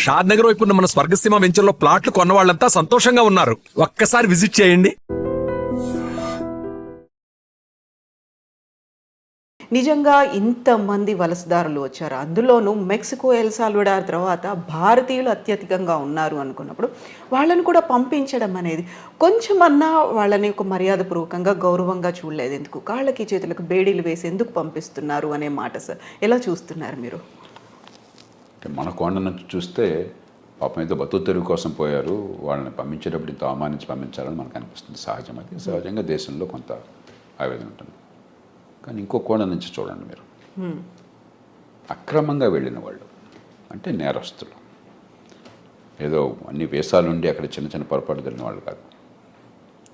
షాద్ నగర్ వైపు ఉన్న మన స్వర్గసీమ వెంచర్లో ప్లాట్లు కొన్న వాళ్ళంతా సంతోషంగా ఉన్నారు. ఒక్కసారి విజిట్ చేయండి. నిజంగా ఇంతమంది వలసదారులు వచ్చారు, అందులోనూ మెక్సికో, ఎల్ సాల్వడార్ తర్వాత భారతీయులు అత్యధికంగా ఉన్నారు అనుకున్నప్పుడు వాళ్ళని కూడా పంపించడం అనేది కొంచెమన్నా వాళ్ళని ఒక మర్యాదపూర్వకంగా గౌరవంగా చూడలేదు. ఎందుకు కాళ్ళకి చేతులకు బేడీలు వేసి ఎందుకు పంపిస్తున్నారు అనే మాట సార్ ఎలా చూస్తున్నారు మీరు? మన కోణ నుంచి చూస్తే పాపం ఏదో బతుకు తెరువు కోసం పోయారు, వాళ్ళని పంపించేటప్పుడు ఇంత అవమానించి పంపించాలని మనకు అనిపిస్తుంది. సహజం, అది సహజంగా దేశంలో కొంత ఆవేదన ఉంటుంది. కానీ ఇంకో కోణ నుంచి చూడండి మీరు, అక్రమంగా వెళ్ళిన వాళ్ళు అంటే నేరస్తులు, ఏదో అన్ని వేసాలు ఉండి అక్కడ చిన్న చిన్న పొరపాటు జరిగిన వాళ్ళు కాదు.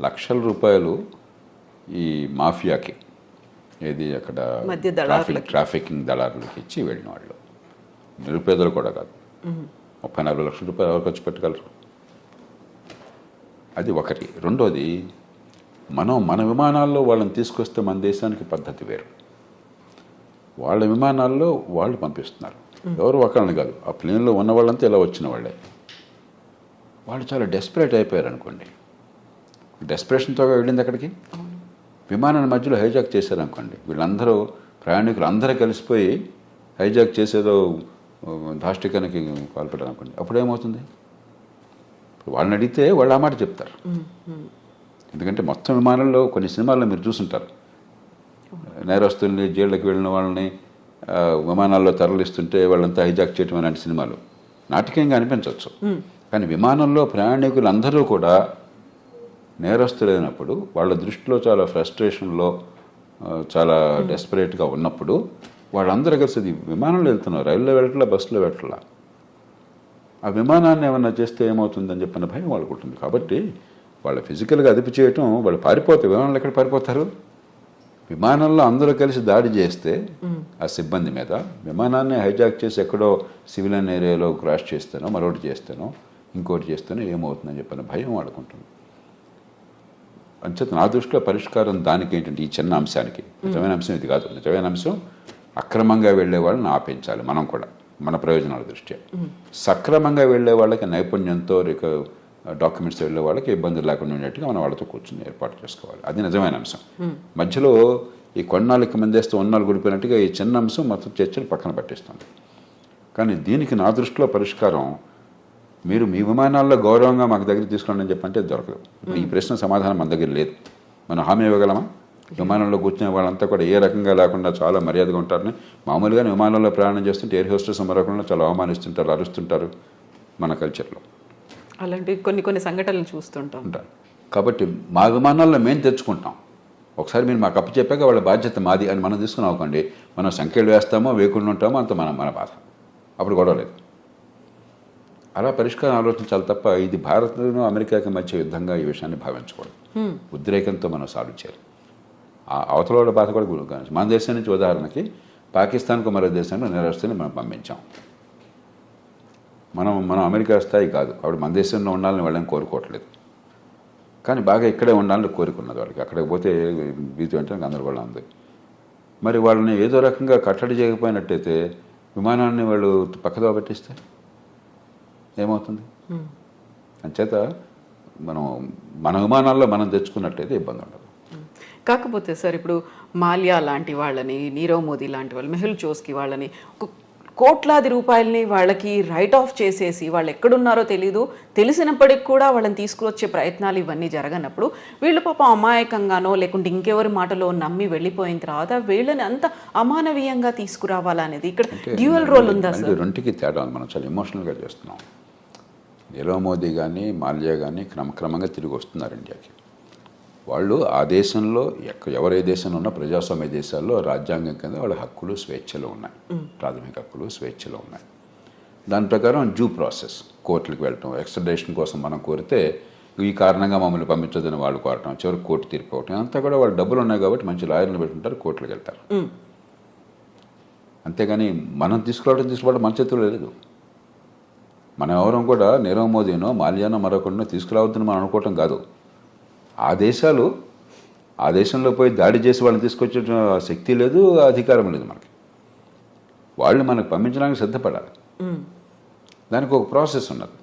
లక్షల రూపాయలు ఈ మాఫియాకి, ఏది అక్కడ ట్రాఫికింగ్ దళారులకి ఇచ్చి వెళ్ళిన వాళ్ళు, నిరుపేదలు కూడా కాదు. 30-40 లక్షల రూపాయలు ఎవరు ఖర్చు పెట్టగలరు? అది ఒకటి. రెండోది, మన విమానాల్లో వాళ్ళని తీసుకొస్తే మన దేశానికి పద్ధతి వేరు. వాళ్ళ విమానాల్లో వాళ్ళు పంపిస్తున్నారు, ఎవరు ఒకళ్ళని కాదు. ఆ ప్లేన్లో ఉన్న వాళ్ళంతా ఇలా వచ్చిన వాళ్ళే. వాళ్ళు చాలా డెస్పరేట్ అయిపోయారు అనుకోండి. డెస్పరేషన్తో వెళ్ళింది అక్కడికి. విమానాన్ని మధ్యలో హైజాక్ చేశారనుకోండి, వీళ్ళందరూ ప్రయాణికులు అందరూ కలిసిపోయి హైజాక్ చేసేదో దాష్టికానికి పాల్పడారు అనుకోండి, అప్పుడు ఏమవుతుంది? వాళ్ళని అడిగితే వాళ్ళు ఆ మాట చెప్తారు. ఎందుకంటే మొత్తం విమానంలో కొన్ని సినిమాల్లో మీరు చూసుంటారు, నేరస్తుల్ని జైళ్ళకి వెళ్ళిన వాళ్ళని విమానాల్లో తరలిస్తుంటే వాళ్ళంతా హైజాక్ చేయటం అలాంటి సినిమాలు నాటకీయంగా అనిపించవచ్చు. కానీ విమానంలో ప్రయాణికులు అందరూ కూడా నేరస్తులైనప్పుడు, వాళ్ళ దృష్టిలో చాలా ఫ్రస్ట్రేషన్లో, చాలా డెస్పరేట్గా ఉన్నప్పుడు వాళ్ళందరూ కలిసి విమానంలో వెళ్తున్నారు, రైల్లో వెళ్ళట్లా, బస్సులో వెళ్ళట్లా. ఆ విమానాన్ని ఏమన్నా చేస్తే ఏమవుతుందని చెప్పిన భయం వాళ్ళకు ఉంటుంది. కాబట్టి వాళ్ళు ఫిజికల్గా అదుపు చేయటం, వాళ్ళు పారిపోతారు. విమానంలో ఎక్కడ పారిపోతారు? విమానంలో అందరూ కలిసి దాడి చేస్తే ఆ సిబ్బంది మీద, విమానాన్ని హైజాక్ చేసి ఎక్కడో సివిలియన్ ఏరియాలో క్రాష్ చేస్తానో, మరొకటి చేస్తానో, ఇంకోటి చేస్తానో ఏమవుతుందని చెప్పిన భయం వాడుకుంటుంది. అంచేత నా దృష్టిలో పరిష్కారం దానికి ఏంటంటే, ఈ చిన్న అంశానికి, నిజమైన అంశం ఇది కాదు. నిజమైన అంశం అక్రమంగా వెళ్ళే వాళ్ళని ఆపించాలి. మనం కూడా మన ప్రయోజనాల దృష్ట్యా. సక్రమంగా వెళ్ళే వాళ్ళకి నైపుణ్యంతో డాక్యుమెంట్స్ వెళ్ళే వాళ్ళకి ఇబ్బందులు లేకుండా ఉండేట్టుగా మనం వాళ్ళతో కూర్చొని ఏర్పాటు చేసుకోవాలి. అది నిజమైన అంశం. మధ్యలో ఈ కొన్నాళ్ళకి మందేస్తూ ఉన్నాళ్ళు గుడిపోయినట్టుగా ఈ చిన్న అంశం మొత్తం చర్చలు పక్కన పట్టిస్తుంది. కానీ దీనికి నా దృష్టిలో పరిష్కారం, మీరు మీ విమానాల్లో గౌరవంగా మాకు దగ్గర తీసుకురండి అని చెప్పంటే దొరకదు. ఈ ప్రశ్న సమాధానం మన దగ్గర లేదు. మనం హామీ ఇవ్వగలమా? విమానంలో కూర్చునే వాళ్ళంతా కూడా ఏ రకంగా లేకుండా చాలా మర్యాదగా ఉంటారని. మామూలుగానే విమానంలో ప్రయాణం చేస్తుంటే ఎయిర్ హోస్టెస్ మరొకళ్ళు చాలా అవమానిస్తుంటారు, అరుస్తుంటారు మన కల్చర్లో. అలాంటి కొన్ని సంఘటనలు చూస్తుంటాం. కాబట్టి మా విమానాల్లో మేము తెచ్చుకుంటాం. ఒకసారి మీరు మాకు అప్పు చెప్పాక వాళ్ళ బాధ్యత మాది అని మనం తీసుకుని అవ్వకండి. మనం సంఖ్యలు వేస్తామో వేయకుండా ఉంటామో అంత మన బాధ. అప్పుడు గొడవ లేదు. అలా పరిష్కారం ఆలోచించాలి తప్ప ఇది భారత్ను అమెరికాకి మధ్య యుద్ధంగా ఈ విషయాన్ని భావించకూడదు. ఉద్రేకంతో మనం సాల్వ్ చేయాలి. ఆ అవతల వాళ్ళ బాధ కూడా గురించి. మన దేశం నుంచి ఉదాహరణకి పాకిస్తాన్కు మరో దేశంలో నేరస్తుని మనం పంపించాం. మనం అమెరికా స్థాయి కాదు, కాబట్టి మన దేశంలో ఉండాలని వాళ్ళని కోరుకోవట్లేదు. కానీ బాగా ఇక్కడే ఉండాలని కోరుకున్నది వాళ్ళకి. అక్కడికి పోతే భీతి అంటే గందరగోళం ఉంది. మరి వాళ్ళని ఏదో రకంగా కట్టడి చేయకపోయినట్టయితే విమానాన్ని వాళ్ళు పక్కదో పెట్టిస్తే ఏమవుతుంది? అంచేత మన విమానాల్లో మనం తెచ్చుకున్నట్టయితే ఇబ్బంది ఉండదు. కాకపోతే సార్, ఇప్పుడు మాల్యా లాంటి వాళ్ళని, నీరవ్ మోదీ లాంటి వాళ్ళు, మెహుల్ చోస్కి వాళ్ళని కోట్లాది రూపాయలని వాళ్ళకి రైట్ ఆఫ్ చేసేసి వాళ్ళు ఎక్కడున్నారో తెలీదు, తెలిసినప్పటికి కూడా వాళ్ళని తీసుకువచ్చే ప్రయత్నాలు ఇవన్నీ జరగనప్పుడు వీళ్ళు పాపం అమాయకంగానో లేకుంటే ఇంకెవరి మాటలో నమ్మి వెళ్ళిపోయిన తర్వాత వీళ్ళని అంత అమానవీయంగా తీసుకురావాలనేది ఇక్కడ డ్యూయల్ రోల్ ఉందా సార్? రెండుకి తేడా. మనం చాలా ఎమోషనల్గా చేస్తున్నాం. నీరవ్ మోదీ కానీ మాల్యా కానీ క్రమక్రమంగా తిరిగి వస్తున్నారు ఇండియాకి. వాళ్ళు ఆ దేశంలో ఎవరే దేశంలో ఉన్నా ప్రజాస్వామ్య దేశాల్లో రాజ్యాంగం కింద వాళ్ళ హక్కులు స్వేచ్ఛలు ఉన్నాయి, ప్రాథమిక హక్కులు స్వేచ్ఛలు ఉన్నాయి. దాని ప్రకారం డ్యూ ప్రాసెస్, కోర్టులకు వెళ్ళటం, ఎక్స్ట్రడిషన్ కోసం మనం కోరితే ఈ కారణంగా మమ్మల్ని పంపించదని వాళ్ళు కోరటం, చివరికి కోర్టు తీర్పు అవటం, అంతా కూడా వాళ్ళు డబ్బులు ఉన్నాయి కాబట్టి మంచి లాయర్లు పెట్టుకుంటారు, కోర్టులకు వెళ్తారు. అంతేగాని మనం తీసుకోవడం మన చేతుల్లో లేదు. మనం ఎవరం కూడా నీరవ్ మోదీనో మాల్యానో మరొకరినో తీసుకురావద్దని మనం అనుకోవటం కాదు. ఆ దేశంలో పోయి దాడి చేసి వాళ్ళని తీసుకొచ్చే శక్తి లేదు, అధికారం లేదు మనకి. వాళ్ళు మనకు పంపించడానికి సిద్ధపడాలి. దానికి ఒక ప్రాసెస్ ఉన్నది.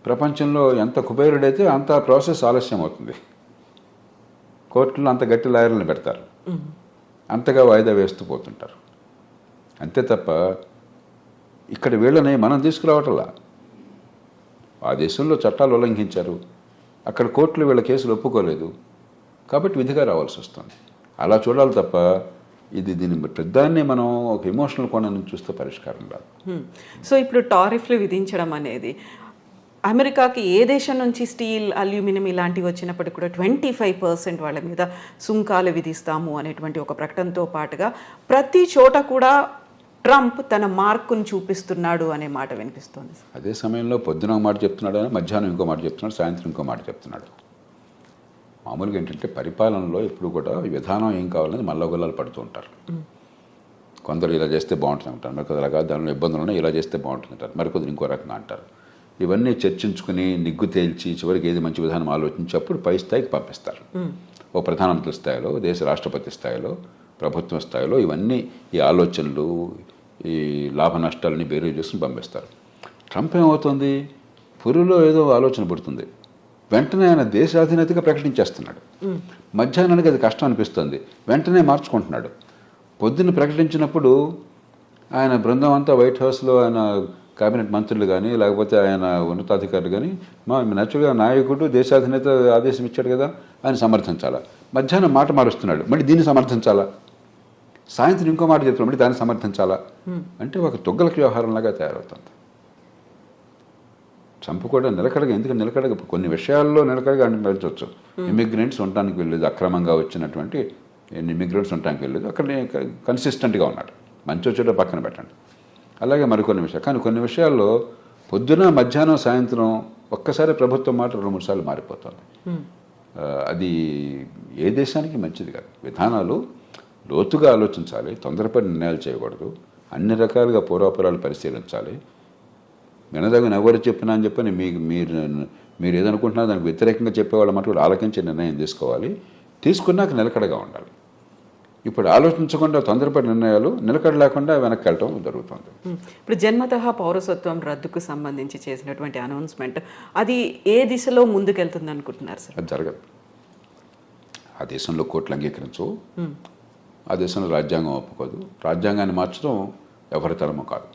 ప్రపంచంలో ఎంత కుబేరుడైతే అంత ప్రాసెస్ ఆలస్యం అవుతుంది. కోర్టులో అంత గట్టి లాయర్లను పెడతారు, అంతగా వాయిదా వేస్తూ పోతుంటారు. అంతే తప్ప ఇక్కడ వీళ్ళని మనం తీసుకురావటంలా. ఆ దేశంలో చట్టాలు ఉల్లంఘించారు, అక్కడ కోర్టులు వీళ్ళ కేసులు ఒప్పుకోలేదు, కాబట్టి విధిగా రావాల్సి వస్తుంది. అలా చూడాలి తప్ప దీని పెద్దాన్ని మనం ఒక ఎమోషనల్ కోణం నుంచి చూస్తే పరిష్కారం రాదు. సో ఇప్పుడు టారిఫ్లు విధించడం అనేది అమెరికాకి ఏ దేశం నుంచి స్టీల్, అల్యూమినియం ఇలాంటివి వచ్చినప్పటికీ కూడా 25% వాళ్ళ మీద సుంకాలు విధిస్తాము అనేటువంటి ఒక ప్రకటనతో పాటుగా ప్రతి చోట కూడా ట్రంప్ తన మార్కును చూపిస్తున్నాడు అనే మాట వినిపిస్తుంది. అదే సమయంలో పొద్దున ఒక మాట చెప్తున్నాడు, మధ్యాహ్నం ఇంకో మాట చెప్తున్నాడు, సాయంత్రం ఇంకో మాట చెప్తున్నాడు. మామూలుగా ఏంటంటే పరిపాలనలో ఎప్పుడు కూడా విధానం ఏం కావాలని మల్లగొల్లాలు పడుతూ ఉంటారు. కొందరు ఇలా చేస్తే బాగుంటుంది అంటారు, మరికొందరు అలాగా దానిలో ఇబ్బందులు ఉన్నాయి, ఇలా చేస్తే బాగుంటుంది అంటారు, మరికొందరు ఇంకో రకంగా అంటారు. ఇవన్నీ చర్చించుకుని నిగ్గు తేల్చి చివరికి ఏది మంచి విధానం ఆలోచించి అప్పుడు పై స్థాయికి పంపిస్తారు. ఓ ప్రధానమంత్రి స్థాయిలో, దేశ రాష్ట్రపతి స్థాయిలో, ప్రభుత్వం స్థాయిలో ఇవన్నీ ఈ ఆలోచనలు, ఈ లాభ నష్టాలని బేరీ చేసుకుని పంపిస్తారు. ట్రంప్ ఏమవుతుంది, పురులో ఏదో ఆలోచన పడుతుంది, వెంటనే ఆయన దేశాధినేతగా ప్రకటించేస్తున్నాడు. మధ్యాహ్నానికి అది కష్టం అనిపిస్తుంది, వెంటనే మార్చుకుంటున్నాడు. పొద్దున్న ప్రకటించినప్పుడు ఆయన బృందం అంతా వైట్ హౌస్లో ఆయన కేబినెట్ మంత్రులు కానీ లేకపోతే ఆయన ఉన్నతాధికారులు కానీ నేచురల్గా నాయకుడు దేశాధినేత ఆదేశం ఇచ్చాడు కదా ఆయన సమర్థించాలా. మధ్యాహ్నం మాట మారుస్తున్నాడు, మళ్ళీ దీన్ని సమర్థించాలా. సాయంత్రం ఇంకో మాట చెప్తున్నాడు, మళ్ళీ దాన్ని సమర్థించాలా. అంటే ఒక తుగ్గలకి వ్యవహారంలాగా తయారవుతుంది. ట్రంప్ కూడా నిలకడగా, ఎందుకంటే నిలకడగా కొన్ని విషయాల్లో నిలకడగా నడిచవచ్చు. ఇమిగ్రెంట్స్ ఉండటానికి వెళ్ళలేదు, అక్రమంగా వచ్చినటువంటి ఇమిగ్రెంట్స్ ఉండటానికి వెళ్ళలేదు, అక్కడ కన్సిస్టెంట్గా ఉన్నాడు. మంచి వచ్చేటో పక్కన పెట్టండి. అలాగే మరికొన్ని విషయాలు, కానీ కొన్ని విషయాల్లో పొద్దున మధ్యాహ్నం సాయంత్రం ఒక్కసారి ప్రభుత్వం మాట 2-3 సార్లు మారిపోతుంది. అది ఏ దేశానికి మంచిది కాదు. విధానాలు లోతుగా ఆలోచించాలి, తొందరపడి నిర్ణయాలు చేయకూడదు, అన్ని రకాలుగా పూర్వాపరాలు పరిశీలించాలి. వినదగిన ఎవరు చెప్పినా అని చెప్పని మీరు ఏదనుకుంటున్నారో దానికి వ్యతిరేకంగా చెప్పేవాళ్ళ మాట కూడా ఆలోచించి నిర్ణయం తీసుకోవాలి. తీసుకున్నాక నిలకడగా ఉండాలి. ఇప్పుడు ఆలోచించకుండా తొందరపడి నిర్ణయాలు, నిలకడ లేకుండా వెనక్కి వెళ్ళటం జరుగుతుంది. ఇప్పుడు జన్మతః పౌరసత్వం రద్దుకు సంబంధించి చేసినటువంటి అనౌన్స్మెంట్ అది ఏ దిశలో ముందుకెళ్తుంది అనుకుంటున్నారు సార్? అది జరగదు. ఆ దేశంలో కోర్టులు అంగీకరించవు, ఆ దేశంలో రాజ్యాంగం ఒప్పుకోదు. రాజ్యాంగాన్ని మార్చడం ఎవరి తరమో కాదు.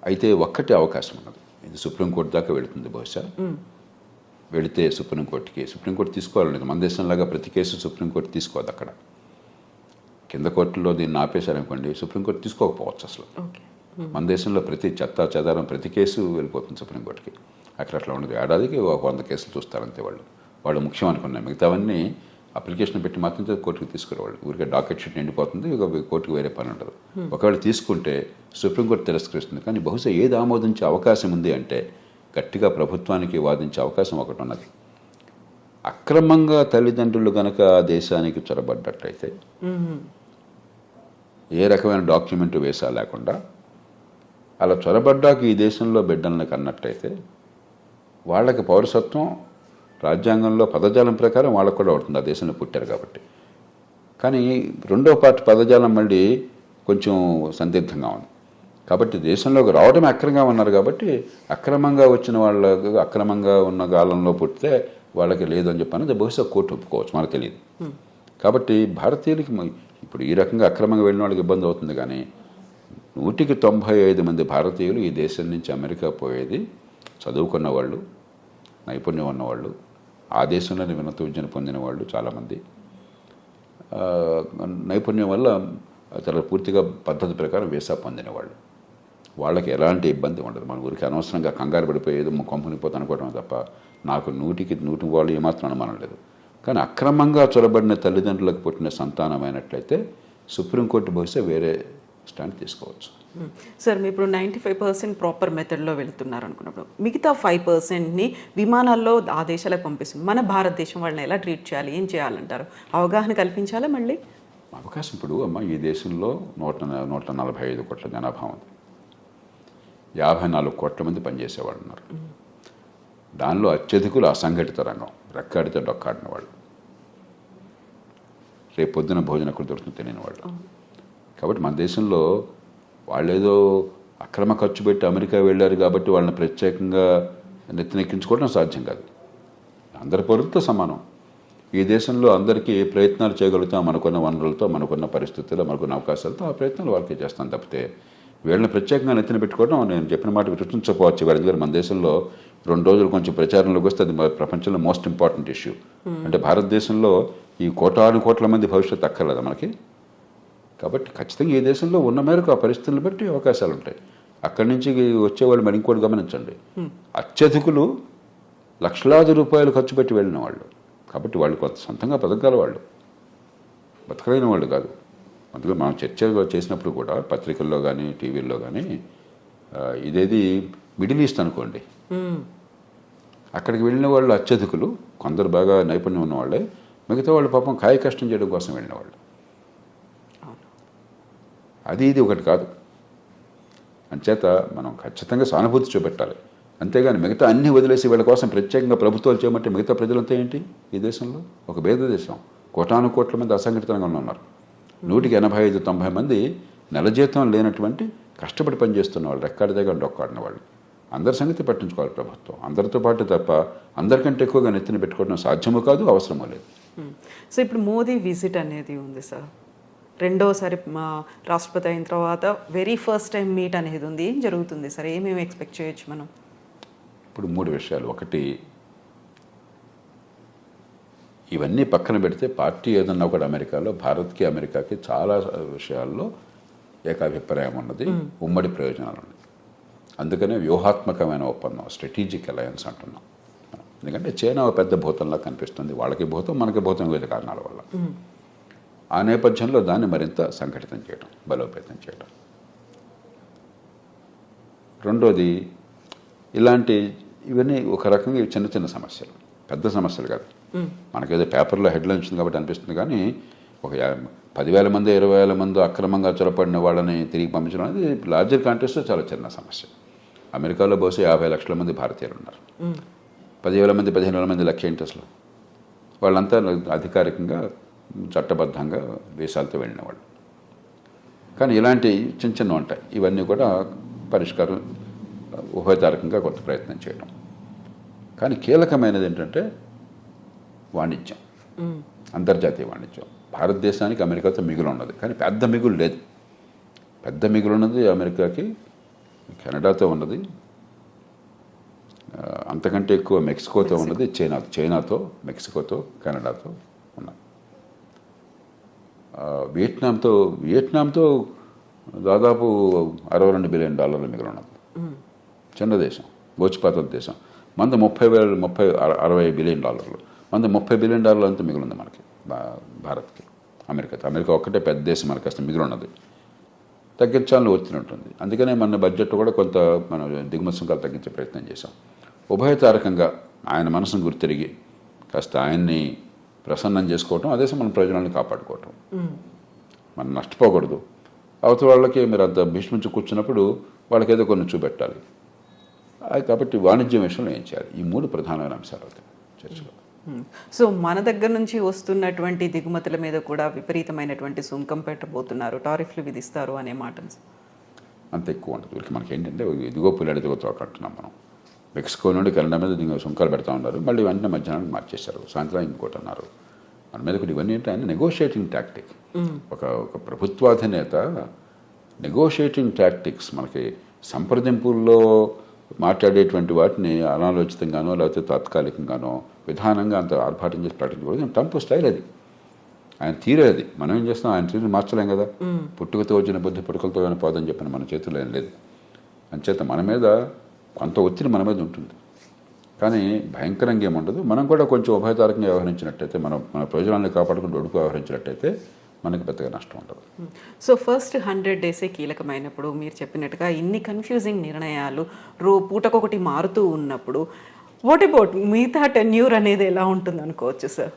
అయితే ఒక్కటే అవకాశం ఉన్నది, ఇది సుప్రీంకోర్టు దాకా వెళుతుంది. బహుశా వెళితే సుప్రీంకోర్టు తీసుకోవాలనేది. మన దేశంలాగా ప్రతి కేసు సుప్రీంకోర్టు తీసుకోదు. అక్కడ కింద కోర్టులో దీన్ని ఆపేశారనుకోండి, సుప్రీంకోర్టు తీసుకోకపోవచ్చు అసలు. మన దేశంలో ప్రతి చెత్త చెదారం ప్రతి కేసు వెళ్ళిపోతుంది సుప్రీంకోర్టుకి. అక్కడ అట్లా ఉండదు. ఏడాదికి 100 కేసులు చూస్తారంతే. వాళ్ళు ముఖ్యం అనుకున్నాయి, మిగతావన్నీ అప్లికేషన్ పెట్టి మాత్రం కోర్టుకు తీసుకునేవాళ్ళు. ఊరికే డాకెట్ షీట్ నిండిపోతుంది, ఇక కోర్టుకు వేరే పని ఉండదు. ఒకవేళ తీసుకుంటే సుప్రీంకోర్టు తిరస్కరిస్తుంది. కానీ బహుశా ఏది ఆమోదించే అవకాశం ఉంది అంటే గట్టిగా ప్రభుత్వానికి వాదించే అవకాశం ఒకటి ఉన్నది. అక్రమంగా తల్లిదండ్రులు కనుక ఆ దేశానికి చొరబడ్డట్టయితే, ఏ రకమైన డాక్యుమెంట్ వేసా లేకుండా అలా చొరబడ్డాక ఈ దేశంలో బిడ్డలను కన్నట్టయితే వాళ్ళకి పౌరసత్వం రాజ్యాంగంలో పదజాలం ప్రకారం వాళ్ళకు కూడా అవుతుంది, ఆ దేశంలో పుట్టారు కాబట్టి. కానీ రెండో పార్టీ పదజాలం మళ్ళీ కొంచెం సందిగ్ధంగా ఉంది. కాబట్టి దేశంలోకి రావడమే అక్రమంగా ఉన్నారు కాబట్టి అక్రమంగా వచ్చిన వాళ్ళకు, అక్రమంగా ఉన్న కాలంలో పుట్టితే వాళ్ళకి లేదు అని చెప్పి బహుశా కోర్టు ఒప్పుకోవచ్చు, మనకు తెలియదు. కాబట్టి భారతీయులకి ఇప్పుడు ఈ రకంగా అక్రమంగా వెళ్ళిన వాళ్ళకి ఇబ్బంది అవుతుంది. కానీ 195 మంది భారతీయులు ఈ దేశం నుంచి అమెరికా పోయేది చదువుకున్న వాళ్ళు, నైపుణ్యం ఉన్నవాళ్ళు, ఆ దేశంలోనే ఉన్నత విద్యను పొందిన వాళ్ళు చాలామంది, నైపుణ్యం వల్ల చాలా పూర్తిగా పద్ధతి ప్రకారం వీసా పొందిన వాళ్ళు. వాళ్ళకి ఎలాంటి ఇబ్బంది ఉండదు. మన ఊరికి అనవసరంగా కంగారు పడిపోయేది కొంపనిపోతే అనుకోవడం తప్ప నాకు 100కి వాళ్ళు ఏమాత్రం అనుమానం లేదు. కానీ అక్రమంగా చొరబడిన తల్లిదండ్రులకు పుట్టిన సంతానమైనట్లయితే సుప్రీంకోర్టు బహుశా వేరే స్టాండ్ తీసుకోవచ్చు. సార్ మీరు ఇప్పుడు 95% ప్రాపర్ మెథడ్లో వెళుతున్నారు అనుకున్నప్పుడు మిగతా 5%ని విమానాల్లో ఆ దేశాలకు పంపిస్తుంది. మన భారతదేశం వాళ్ళని ఎలా ట్రీట్ చేయాలి, ఏం చేయాలంటారు? అవగాహన కల్పించాలా? మళ్ళీ అవకాశం ఇప్పుడు ఈ దేశంలో 145 కోట్ల జనాభా ఉంది, 54 కోట్ల మంది పనిచేసేవాళ్ళు ఉన్నారు. దానిలో అత్యధికులు అసంఘటిత రంగం, రెక్కాడితే డొక్కాడిన వాళ్ళు, రేపు పొద్దున భోజనం ఎక్కడ దొరుకుతుందో తెలియని వాళ్ళు. కాబట్టి మన దేశంలో వాళ్ళేదో అక్రమ ఖర్చు పెట్టి అమెరికా వెళ్ళారు కాబట్టి వాళ్ళని ప్రత్యేకంగా నెత్తినెక్కించుకోవడం సాధ్యం కాదు. అందరి పౌరులతో సమానం. ఈ దేశంలో అందరికీ ఏ ప్రయత్నాలు చేయగలుగుతాం మనకున్న వనరులతో, మనకున్న పరిస్థితుల్లో, మనకున్న అవకాశాలతో ఆ ప్రయత్నాలు వాళ్ళకే చేస్తాం తప్పితే వీళ్ళని ప్రత్యేకంగా నెత్తిన పెట్టుకోవడం నేను చెప్పిన మాట విరుచించకపోవచ్చు. వాళ్ళ దగ్గర మన దేశంలో 2 రోజులు కొంచెం ప్రచారంలోకి వస్తే అది ప్రపంచంలో మోస్ట్ ఇంపార్టెంట్ ఇష్యూ. అంటే భారతదేశంలో ఈ కోట్ల మంది భవిష్యత్తు అక్కర్లేదా మనకి? కాబట్టి ఖచ్చితంగా ఈ దేశంలో ఉన్న మేరకు ఆ పరిస్థితులను బట్టి అవకాశాలు ఉంటాయి. అక్కడి నుంచి వచ్చేవాళ్ళు మరి ఇంకోటి గమనించండి, అత్యధికులు లక్షలాది రూపాయలు ఖర్చు పెట్టి వెళ్ళిన వాళ్ళు. కాబట్టి వాళ్ళు కొంత సొంతంగా బతకగల వాళ్ళు, బతకలేని వాళ్ళు కాదు. అందులో మనం చర్చ చేసినప్పుడు కూడా పత్రికల్లో కానీ టీవీల్లో కానీ ఇదేది మిడిల్ ఈస్ట్ అనుకోండి, అక్కడికి వెళ్ళిన వాళ్ళు అత్యధికులు, కొందరు బాగా నైపుణ్యం ఉన్నవాళ్ళే, మిగతా వాళ్ళు పాపం కాయ కష్టం చేయడం కోసం వెళ్ళిన వాళ్ళు. అది ఇది ఒకటి కాదు. అంచేత మనం ఖచ్చితంగా సానుభూతి చూపెట్టాలి. అంతేగాని మిగతా అన్ని వదిలేసి వీళ్ళ కోసం ప్రత్యేకంగా ప్రభుత్వాలు చేయమంటే మిగతా ప్రజలంతా ఏంటి? ఈ దేశంలో ఒక భేద దేశం, కోట్ల మంది అసంఘటితంగా ఉన్నారు. 185-90 మంది నెల జీతం లేనటువంటి కష్టపడి పనిచేస్తున్న వాళ్ళు, రెక్కాడి దగ్గర డొక్కాడిన వాళ్ళు. అందరి సంగతి పట్టించుకోవాలి ప్రభుత్వం. అందరితో పాటు తప్ప అందరికంటే ఎక్కువగా నెత్తిన పెట్టుకోవడం సాధ్యమూ కాదు, అవసరమూ లేదు. సో ఇప్పుడు మోదీ విజిట్ అనేది ఉంది సార్, రెండోసారి మా రాష్ట్రపతి అయిన తర్వాత వెరీ ఫస్ట్ టైం మీట్ అనేది ఉంది. ఏం జరుగుతుంది సార్? ఏమేమి ఎక్స్పెక్ట్ చేయొచ్చు మనం? ఇప్పుడు 3 విషయాలు. ఒకటి, ఇవన్నీ పక్కన పెడితే పార్టీ ఏదన్నా ఒకటి అమెరికాలో భారత్కి అమెరికాకి చాలా విషయాల్లో ఏకాభిప్రాయం ఉన్నది, ఉమ్మడి ప్రయోజనాలు ఉన్నాయి. అందుకనే వ్యూహాత్మకమైన ఒప్పందం, స్ట్రాటజిక్ అలయన్స్ అంటున్నాం. ఎందుకంటే చైనా పెద్ద భూతంలా కనిపిస్తుంది, వాళ్ళకి భూతం మనకి భూతం, వివిధ కారణాల వల్ల. ఆ నేపథ్యంలో దాన్ని మరింత సంఘటితం చేయడం, బలోపేతం చేయడం. రెండోది, ఇవన్నీ ఒక రకంగా చిన్న చిన్న సమస్యలు, పెద్ద సమస్యలు కాదు. మనకేదో పేపర్లో హెడ్లైన్ వచ్చింది కాబట్టి అనిపిస్తుంది, కానీ ఒక 10,000 మంది 20,000 మంది అక్రమంగా చొరపడిన వాళ్ళని తిరిగి పంపించడం అనేది లార్జర్ కాంటెక్స్ట్లో చాలా చిన్న సమస్య. అమెరికాలో బహుశా 50 లక్షల మంది భారతీయులు ఉన్నారు. 10,000 మంది 15,000 మంది లెక్క ఏంటి అసలు? వాళ్ళంతా అధికారికంగా చట్టబద్ధంగా దేశాలతో వెళ్ళిన వాళ్ళు. కానీ ఇలాంటి చిన్న చిన్న ఉంటాయి. ఇవన్నీ కూడా పరిష్కారం ఉభయతారకంగా కొంత ప్రయత్నం చేయడం. కానీ కీలకమైనది ఏంటంటే వాణిజ్యం, అంతర్జాతీయ వాణిజ్యం. భారతదేశానికి అమెరికాతో మిగులు ఉన్నది, కానీ పెద్ద మిగులు లేదు. పెద్ద మిగులు ఉన్నది అమెరికాకి కెనడాతో ఉన్నది, అంతకంటే ఎక్కువ మెక్సికోతో ఉన్నది, చైనాతో, మెక్సికోతో, కెనడాతో ఉన్నది. వియట్నాంతో దాదాపు $62 బిలియన్ మిగిలి ఉన్నది. చిన్న దేశం, గోచిపాతల దేశం. మంది 60 బిలియన్ డాలర్లు, మంది $30 బిలియన్ అంతా మిగిలింది మనకి, భారత్కి, అమెరికాతో. అమెరికా ఒక్కటే పెద్ద దేశం, మనకి అసలు మిగిలి ఉన్నది. తగ్గించాలని ఒత్తిడి ఉంటుంది. అందుకనే మన బడ్జెట్ కూడా కొంత మనం దిగుమతి సుంకాలు తగ్గించే ప్రయత్నం చేశాం. ఉభయతారకంగా ఆయన మనసును గుర్తిరిగి కాస్త ఆయన్ని ప్రసన్నం చేసుకోవటం, అదే మన ప్రయోజనాలను కాపాడుకోవటం. మనం నష్టపోకూడదు. అవతల వాళ్ళకి మీరు అంత భీష్మించి కూర్చున్నప్పుడు వాళ్ళకి ఏదో కొన్ని చూపెట్టాలి. కాబట్టి వాణిజ్యం విషయంలో ఏం చేయాలి? ఈ 3 ప్రధానమైన అంశాలు అవుతాయి చర్చలో. సో మన దగ్గర నుంచి వస్తున్నటువంటి దిగుమతుల మీద కూడా విపరీతమైనటువంటి సుంకం పెట్టబోతున్నారు, టారిఫ్లు విధిస్తారు అనే మాట అంత ఎక్కువ ఉంటుంది. వీళ్ళకి మనకి ఏంటంటే ఇదిగో పుల్లాడి దిగో తోక అంటున్నాం మనం. మెక్సికో నుండి కెనడా మీద సుంకాలు పెడతా ఉన్నారు, మళ్ళీ వెంటనే మధ్యాహ్నానికి మార్చేశారు, సాయంత్రం ఇంకోటి అన్నారు. మన మీద కూడా ఇవన్నీ ఏంటంటే నెగోషియేటింగ్ టాక్టిక్. ఒక ప్రభుత్వాధినేత నెగోషియేటింగ్ టాక్టిక్స్, మనకి సంప్రదింపుల్లో మాట్లాడేటువంటి వాటిని అనాలోచితంగానో లేకపోతే తాత్కాలికంగానో విధానంగా అంత ఆర్భాటం చేసి ప్రకటించకూడదు. ట్రంప్ స్టైల్ అది, ఆయన తీరేది. మనం ఏం చేస్తాం? ఆయన తీరు మార్చలేం కదా. పుట్టుకతో వచ్చిన బుద్ధి పుట్టుకలతో కానీ పోదని చెప్పిన మన చేతుల్లో ఏం లేదు. అంచేత మన మీద కొంత ఒత్తిడి మన మీద ఉంటుంది, కానీ భయంకరంగా ఏముండదు. మనం కూడా కొంచెం ఉభయతారకంగా వ్యవహరించినట్టయితే, మన ప్రయోజనాన్ని కాపాడుకుంటూ ఒడుకు వ్యవహరించినట్టయితే మనకి పెద్దగా నష్టం ఉంటుంది. సో ఫస్ట్ 100 డేసే కీలకమైనప్పుడు మీరు చెప్పినట్టుగా ఇన్ని కన్ఫ్యూజింగ్ నిర్ణయాలు పూటకొకటి మారుతూ ఉన్నప్పుడు వాట్ అబౌట్ మిగతా టెన్యూర్ అనేది ఎలా ఉంటుంది అనుకోవచ్చు సార్?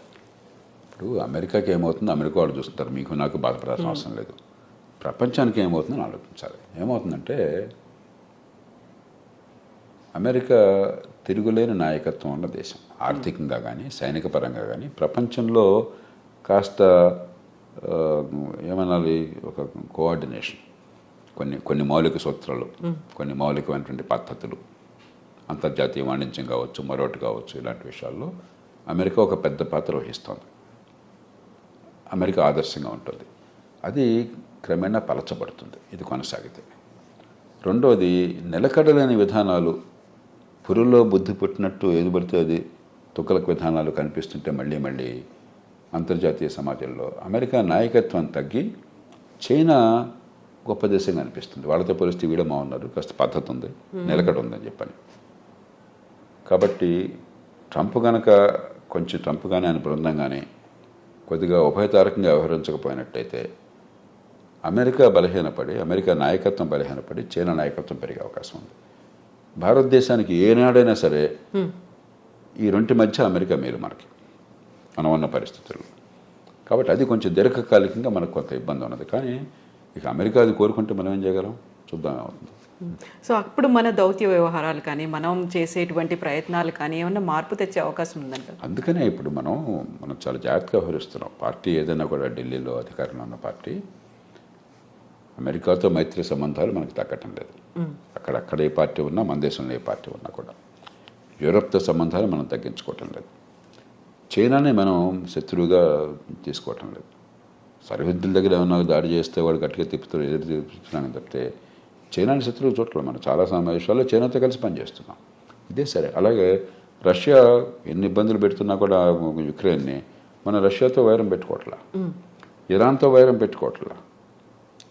ఇప్పుడు అమెరికాకి ఏమవుతుందో అమెరికా వాళ్ళు చూస్తారు, మీకు నాకు బాధపడాల్సిన అవసరం లేదు. ప్రపంచానికి ఏమవుతుందని ఆలోచించాలి. ఏమవుతుందంటే అమెరికా తిరుగులేని నాయకత్వం ఉన్న దేశం, ఆర్థికంగా కానీ సైనిక పరంగా కానీ. ప్రపంచంలో కాస్త ఏమనాలి, ఒక కొన్ని మౌలిక సూత్రాలు, కొన్ని మౌలికమైనటువంటి పద్ధతులు, అంతర్జాతీయ వాణిజ్యం కావచ్చు, మరొకటి కావచ్చు, ఇలాంటి విషయాల్లో అమెరికా ఒక పెద్ద పాత్ర వహిస్తుంది. అమెరికా ఆదర్శంగా ఉంటుంది. అది క్రమేణా పలచబడుతుంది ఇది కొనసాగితే. రెండోది, నిలకడలేని విధానాలు, పురుల్లో బుద్ధి పుట్టినట్టు ఏది పడితే అది తుక్కలకు విధానాలు కనిపిస్తుంటే మళ్ళీ అంతర్జాతీయ సమాజంలో అమెరికా నాయకత్వం తగ్గి చైనా గొప్ప దేశంగా అనిపిస్తుంది. వాళ్ళతో పోలిస్తే వీడమా ఉన్నారు, కాస్త పద్ధతి ఉంది, నిలకడ ఉందని చెప్పని. కాబట్టి ట్రంప్ కానీ ఆయన బృందం కానీ కొద్దిగా ఉభయతారకంగా వ్యవహరించకపోయినట్టయితే అమెరికా నాయకత్వం బలహీనపడి చైనా నాయకత్వం పెరిగే అవకాశం ఉంది. భారతదేశానికి ఏనాడైనా సరే ఈ రెంటి మధ్య అమెరికా మేలు మనకి మనం ఉన్న పరిస్థితుల్లో. కాబట్టి అది కొంచెం దీర్ఘకాలికంగా మనకు కొంత ఇబ్బంది ఉన్నది. కానీ ఇక అమెరికా అది కోరుకుంటే మనం ఏం చేయగలం, చూద్దాం ఏమవుతుంది. సో అప్పుడు మన దౌత్య వ్యవహారాలు కానీ మనం చేసేటువంటి ప్రయత్నాలు కానీ ఏమన్నా మార్పు తెచ్చే అవకాశం ఉందంట. అందుకనే ఇప్పుడు మనం చాలా జాగ్రత్తగా వ్యవహరిస్తున్నాం. పార్టీ ఏదైనా కూడా ఢిల్లీలో అధికారంలో ఉన్న పార్టీ అమెరికాతో మైత్రి సంబంధాలు మనకు తగ్గటం లేదు. అక్కడ ఏ పార్టీ ఉన్నా, మన దేశంలో ఏ పార్టీ ఉన్నా కూడా యూరప్తో సంబంధాలు మనం తగ్గించుకోవటం లేదు. చైనాని మనం శత్రువుగా తీసుకోవటం లేదు. సరిహద్దుల దగ్గర ఏమన్నా దాడి చేస్తే వాడు గట్టిగా ఎదురు తిప్పుతున్నాను తప్పితే చైనాని శత్రువు చూడలేదు. మనం చాలా సమావేశాల్లో చైనాతో కలిసి పనిచేస్తున్నాం. ఇదే సరే. అలాగే రష్యా ఎన్ని ఇబ్బందులు పెడుతున్నా కూడా యుక్రెయిన్ని మన రష్యాతో వైరం పెట్టుకోవట్లా, ఇరాన్తో వైరం పెట్టుకోవట్లా.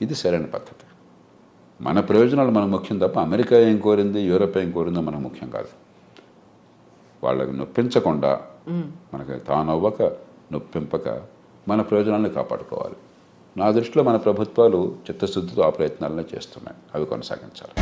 ఇది సరైన పద్ధతి. మన ప్రయోజనాలు మనకు ముఖ్యం తప్ప అమెరికా ఏం కోరింది, యూరప్ ఏం కోరిందో మనకు ముఖ్యం కాదు. వాళ్ళకి నొప్పించకుండా, మనకి తానవ్వక నొప్పింపక మన ప్రయోజనాలను కాపాడుకోవాలి. నా దృష్టిలో మన ప్రభుత్వాలు చిత్తశుద్ధితో ఆ ప్రయత్నాలనే చేస్తున్నాయి. అవి కొనసాగించాలి.